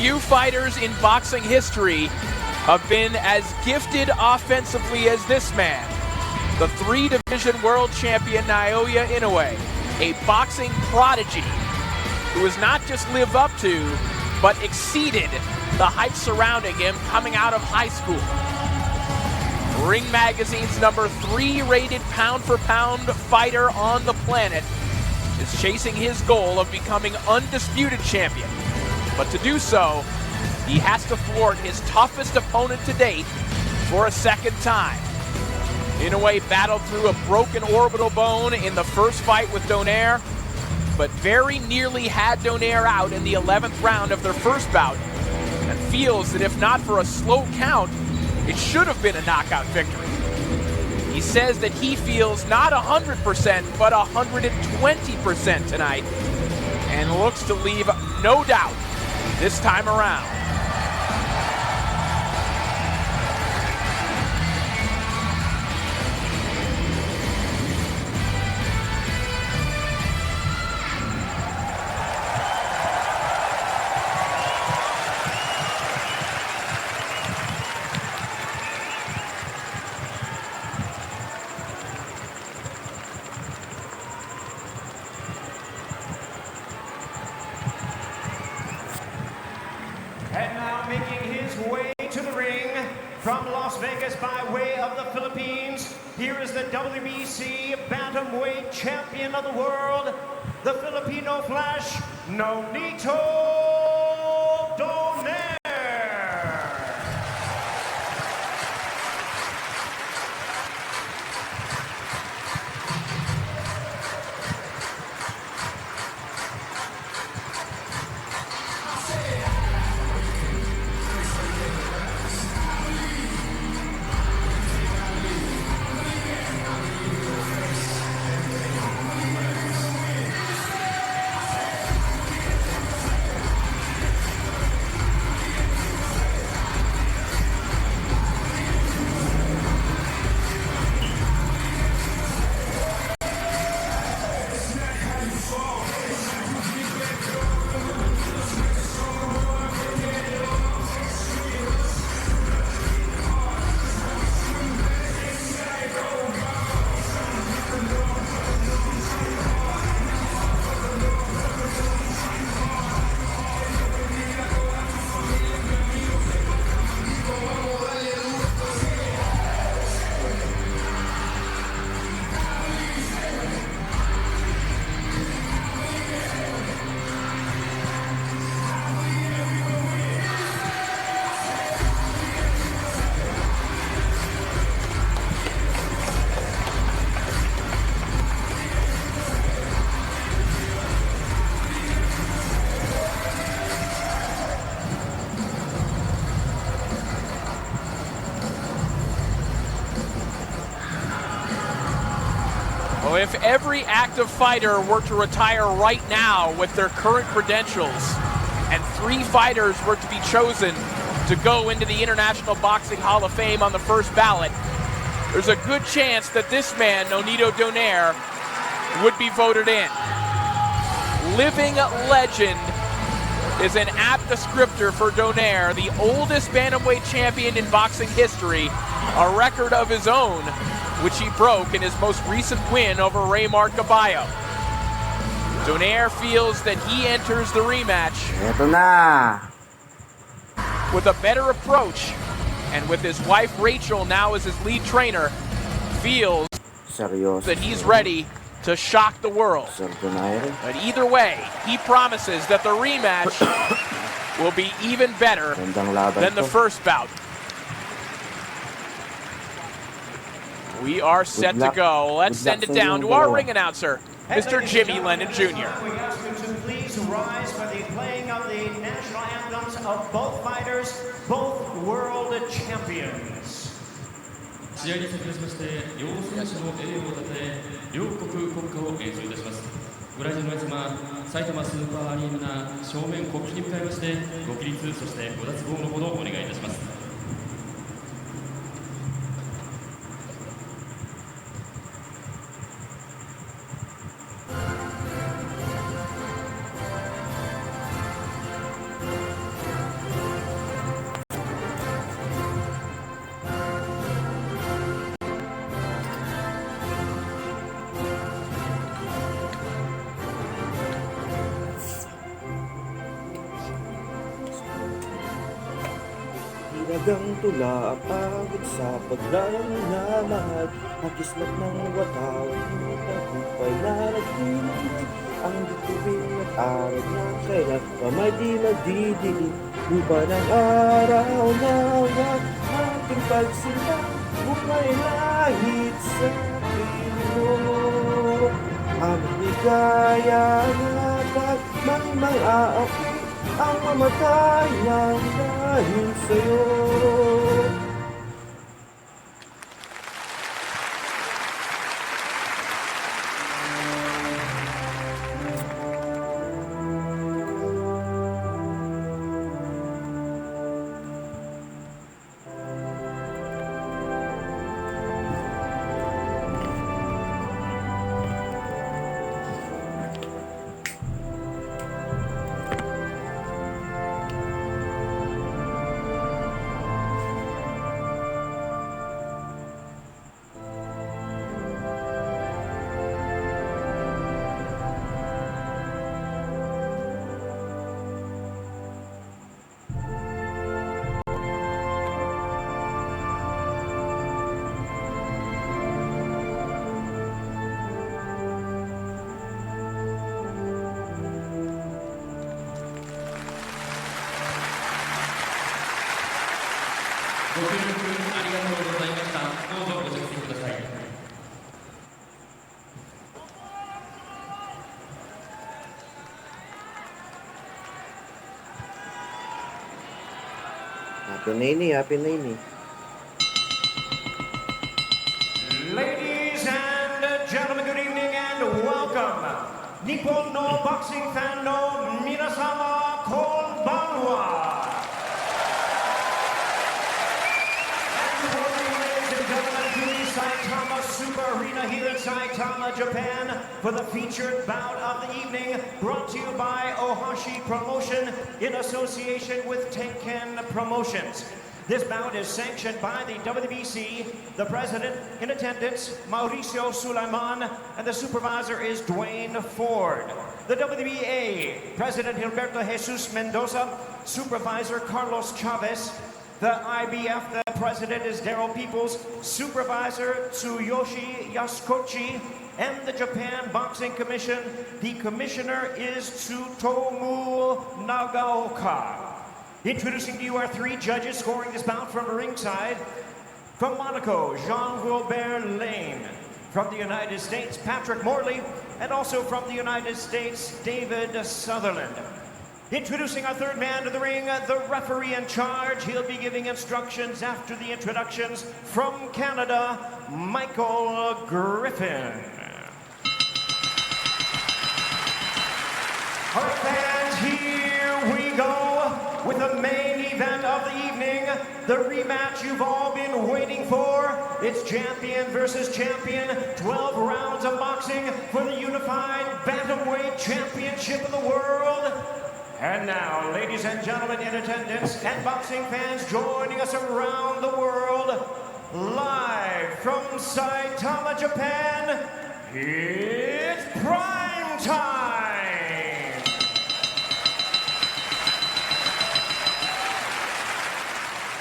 Few fighters in boxing history have been as gifted offensively as this man. The 3-division world champion Naoya Inoue, a boxing prodigy who has not just lived up to, but exceeded the hype surrounding him coming out of high school. Ring Magazine's number 3 rated pound-for-pound fighter on the planet is chasing his goal of becoming undisputed champion. But to do so, he has to thwart his toughest opponent to date for a second time. Inoue battled through a broken orbital bone in the first fight with Donaire, but very nearly had Donaire out in the 11th round of their first bout, and feels that if not for a slow count, it should have been a knockout victory. He says that he feels not 100%, but 120% tonight, and looks to leave no doubt this time around. And now making his way to the ring from Las Vegas by way of the Philippines, here is the WBC Bantamweight Champion of the World, the Filipino Flash, Nonito Donaire. Well, if every active fighter were to retire right now with their current credentials, and 3 fighters were to be chosen to go into the International Boxing Hall of Fame on the first ballot, there's a good chance that this man, Nonito Donaire, would be voted in. Living legend is an apt descriptor for Donaire, the oldest bantamweight champion in boxing history, a record of his own, which he broke in his most recent win over Rematch. Donaire feels that he enters the rematch with a better approach, and with his wife Rachel now as his lead trainer, feels that he's ready to shock the world. But either way, he promises that the rematch will be even better than the first bout. We are set to go. Let's send it down to our ring announcer, Mr. Jimmy Lennon Jr. We ask you to please rise for the playing of the national anthems of both fighters, both world champions. 試合に先立ちまして両選手の栄誉をたたえ両国国歌を演奏いたします。ご来場の皆様、埼玉スーパーアリーナ正面国旗に向かいましてご起立そしてご脱帽のほどお願いいたします。hanggang tula ang abot sa pagdamahal. Nakislap ng wataw, tagumpay na nagdilig. Ang bituin at araw na kailan pa may di magdidilig. Lupa ng araw na wag ating pagsilang bukay lahit sa pino. Aming ligaya na pag may mang-aapi ang mamatay ng dahil sa'yo. Happy na ini. Ladies and gentlemen, good evening and welcome. Nippon no boxing fan no minasama konbanwa. And welcome, ladies and gentlemen, to the Saitama Super Arena here in Saitama, Japan, for the featured bout of the evening, brought to you by Ohashi Promotion in association with Tenken Promotions. This bout is sanctioned by the WBC, the president in attendance, Mauricio Sulaiman, and the supervisor is Dwayne Ford. The WBA, President Gilberto Jesus Mendoza, supervisor Carlos Chavez. The IBF, the president is Daryl Peoples, supervisor Tsuyoshi Yasukochi, and the Japan Boxing Commission, the commissioner is Tsutomu Nagaoka. Introducing to you our three judges scoring this bout from ringside. From Monaco, Jean-Wilbert Lane. From the United States, Patrick Morley. And also from the United States, David Sutherland. Introducing our third man to the ring, the referee in charge. He'll be giving instructions after the introductions. From Canada, Michael Griffin. All right, fans, here we go with the main event of the evening, the rematch you've all been waiting for. It's champion versus champion, 12 rounds of boxing for the unified bantamweight championship of the world. And now, ladies and gentlemen in attendance and boxing fans joining us around the world, live from Saitama, Japan, it's prime time!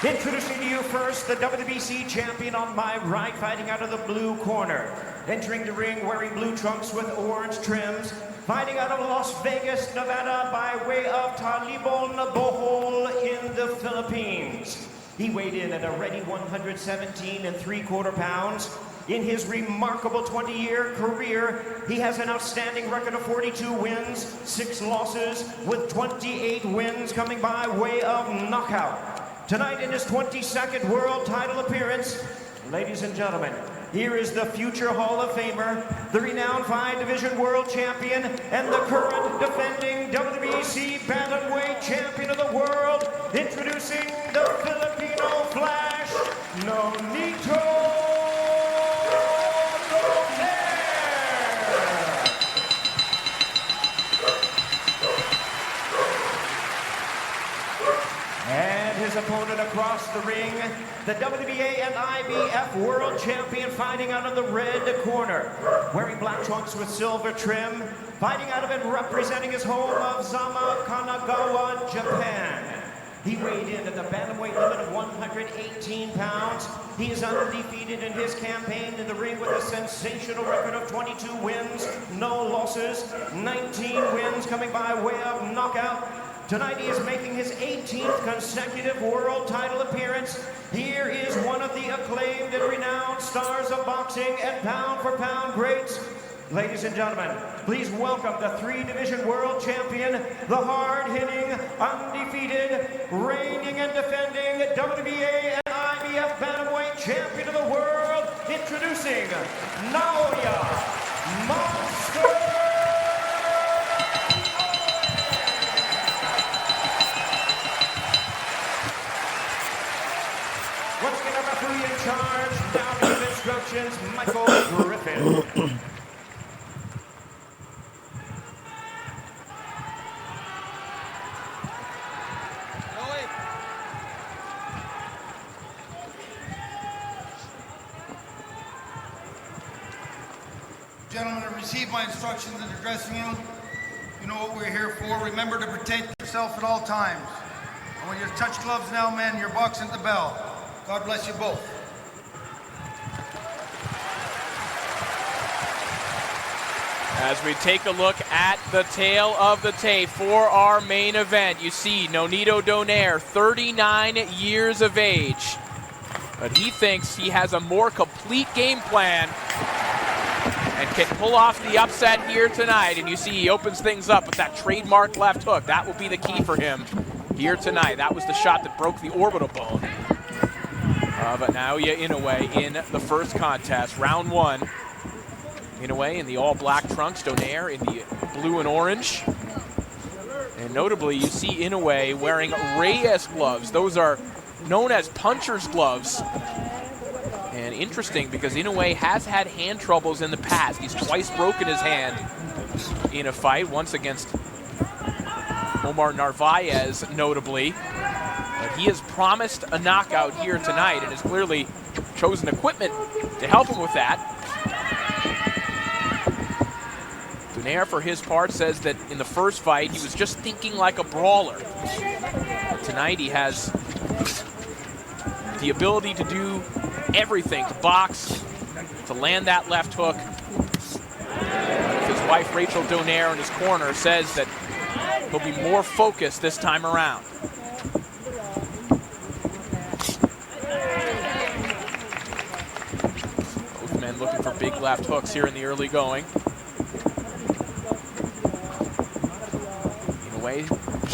Introducing to you first, the WBC champion on my right, fighting out of the blue corner. Entering the ring wearing blue trunks with orange trims, fighting out of Las Vegas, Nevada by way of Talibon Bohol in the Philippines. He weighed in at a ready 117 3/4 pounds. In his remarkable 20-year career, he has an outstanding record of 42 wins, 6 losses, with 28 wins coming by way of knockout. Tonight in his 22nd world title appearance, ladies and gentlemen, here is the future Hall of Famer, the renowned 5-division world champion, and the current defending WBC bantamweight champion of the world, introducing the Filipino Flash, Nonito Donaire. And his opponent across the ring, the WBA and IBF world champion, fighting out of the red corner, wearing black trunks with silver trim, fighting out of and representing his home of Zama, Kanagawa, Japan. He weighed in at the bantamweight limit of 118 pounds. He is undefeated in his campaign in the ring with a sensational record of 22 wins, no losses, 19 wins coming by way of knockout. Tonight he is making his 18th consecutive world title appearance. Here is one of the acclaimed and renowned stars of boxing and pound-for-pound greats. Ladies and gentlemen, please welcome the three-division world champion, the hard-hitting, undefeated, reigning and defending WBA and IBF bantamweight champion of the world, introducing Naoya Monster. Once again, our referee in charge, now to give instructions, Michael Griffin. Gentlemen, receive my instructions in the dressing room. You know what we're here for. Remember to protect yourself at all times. And when you touch gloves now, men, you're boxing the bell. God bless you both. As we take a look at the tail of the tape for our main event, you see Nonito Donaire, 39 years of age. But he thinks he has a more complete game plan and can pull off the upset here tonight. And you see he opens things up with that trademark left hook. That will be the key for him here tonight. That was the shot that broke the orbital bone. But Naoya Inoue in the first contest, round one. Inoue in the all-black trunks, Donaire in the blue and orange. And notably, you see Inoue wearing Reyes gloves. Those are known as puncher's gloves. And interesting because Inoue has had hand troubles in the past. He's twice broken his hand in a fight, once against Omar Narvaez, notably. But he has promised a knockout here tonight and has clearly chosen equipment to help him with that. Donaire, for his part, says that in the first fight, he was just thinking like a brawler. But tonight, he has the ability to do everything, to box, to land that left hook. His wife, Rachel Donaire, in his corner, says that he'll be more focused this time around. Both men looking for big left hooks here in the early going. In a way,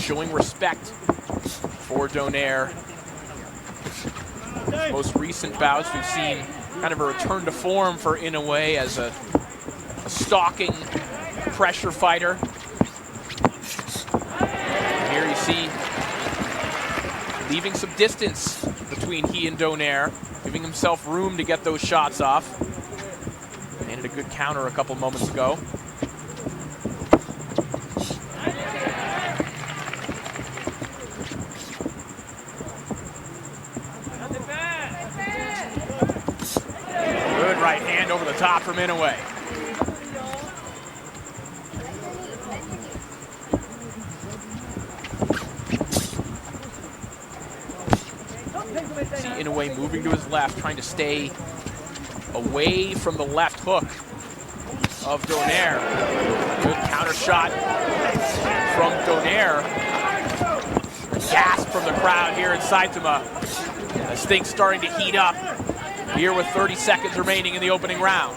showing respect for Donaire. Most recent bouts, we've seen kind of a return to form for Inoue as a stalking pressure fighter. And here you see leaving some distance between he and Donaire, giving himself room to get those shots off. Landed a good counter a couple moments ago. Good right hand over the top from Inoue. See Inoue moving to his left, trying to stay away from the left hook of Donaire. Good counter shot from Donaire. Gasp from the crowd here in Saitama as things starting to heat up here with 30 seconds remaining in the opening round.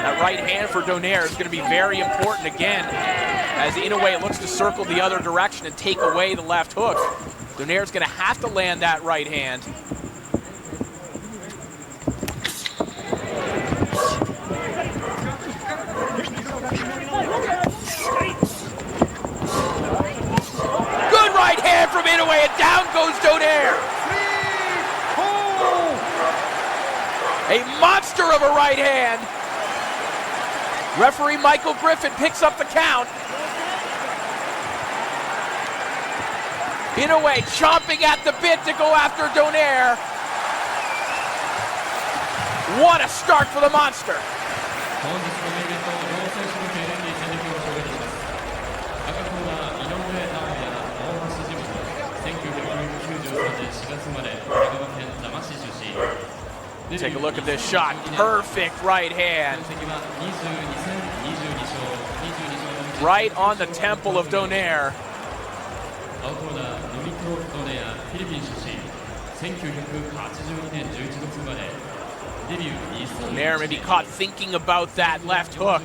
That right hand for Donaire is going to be very important again as Inoue looks to circle the other direction and take away the left hook. Donaire's going to have to land that right hand. Good right hand from Inoue, and down goes Donaire. A monster of a right hand. Referee Michael Griffin picks up the count. Inoue chomping at the bit to go after Donaire. What a start for the monster. Take a look at this shot. Perfect right hand. Right on the temple of Donaire. Donaire maybe caught thinking about that left hook.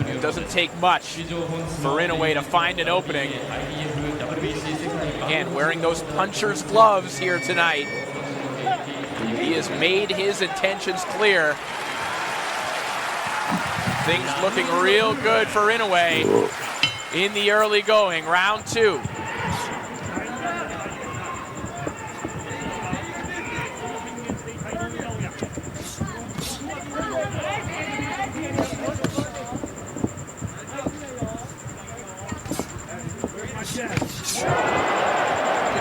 It doesn't take much for Inoue to find an opening. Again, wearing those puncher's gloves here tonight. He has made his intentions clear. Things looking real good for Inoue in the early going, round 2. Good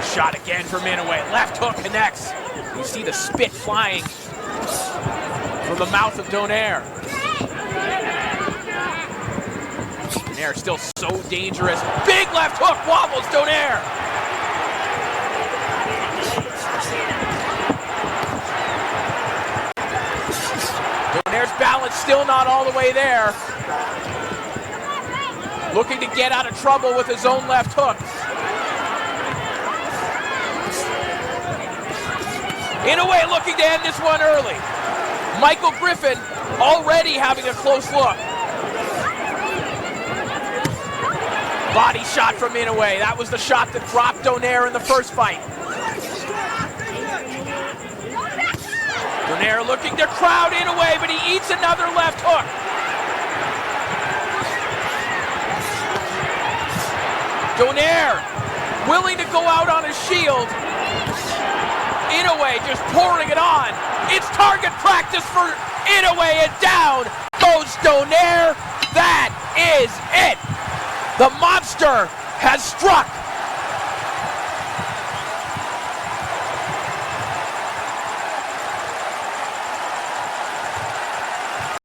shot again from Inoue. Left hook connects. You see the spit flying from the mouth of Donaire. Donaire still so dangerous. Big left hook wobbles Donaire. Donaire's balance still not all the way there. Looking to get out of trouble with his own left hook. Inoue looking to end this one early. Michael Griffin already having a close look. Body shot from Inoue. That was the shot that dropped Donaire in the first fight. Donaire looking to crowd Inoue, but he eats another left hook. Donaire willing to go out on his shield. Inoue just pouring it on. It's target practice for Inoue, and down goes Donaire. That is it. The monster has struck.